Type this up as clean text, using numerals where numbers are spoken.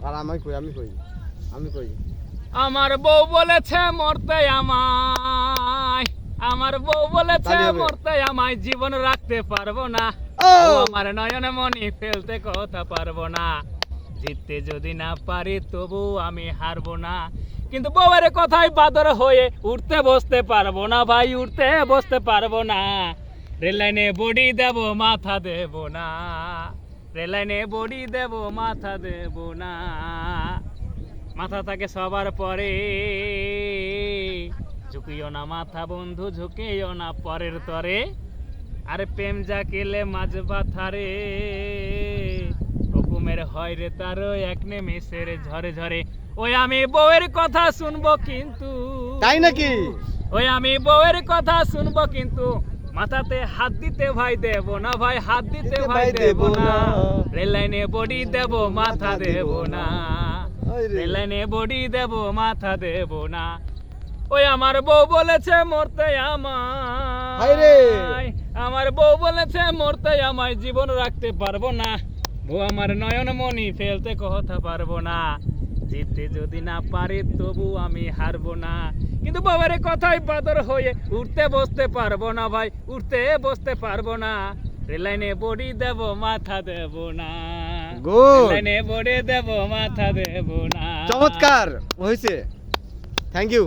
আর আমি কই আমার বউ বলেছে মরতে আমায়, আমার বউ বলেছে তালি হবে। মরতে আমায়, জীবন রাখতে পারবো না। ও ও আমার নয়নে মনি ফেলতে কথা পারবো না। জিততে যদি না পারি তবু আমি হারবো না। কিন্তু বউয়ের কথাই বাদর হয়ে উঠতে বসতে পারবো না ভাই, উঠতে বসতে পারবো না। রেল লাইনে বডি দেব মাথা দেব না, রেল লাইনে বডি দেব মাথা দেব না। মাথা থাকে সবার পরে, ঝুঁকিও না মাথা বন্ধু, ঝুঁকিও না পরের তরে। আরে প্রেম যা কেলে মাঝ বাথারে, হুকুমের হয় রে তারও এক নেমেষের ঝরে ঝরে। ওই আমি বউয়ের কথা শুনবো কিন্তু, তাই নাকি? ওই আমি বউয়ের কথা শুনবো কিন্তু মাথাতে হাত দিতে ভাই দেব না, ভাই হাত দিতে ভাই দেব না। রেল লাইনে বডি দেব মাথা দেব না, রেল লাইনে বডি দেব মাথা দেব না। ওই আমার বউ বলেছে মরতে আমায়, আমার বউ বলেছে মরতে আমায়, জীবন রাখতে পারবো না। বউ আমার নয়ন মনি ফেলতে কথা পারবো না। জিততে যদি না পারি তবু আমি হারবো না। কিন্তু বাবার কথাই বাদর হয়ে উঠতে বসতে পারবো না ভাই, উঠতে বসতে পারবো না। রেল লাইনে বডি দেব মাথা দেব না, রেল লাইনে বডি দেব মাথা দেব না। চমৎকার হয়েছে, থ্যাংক ইউ।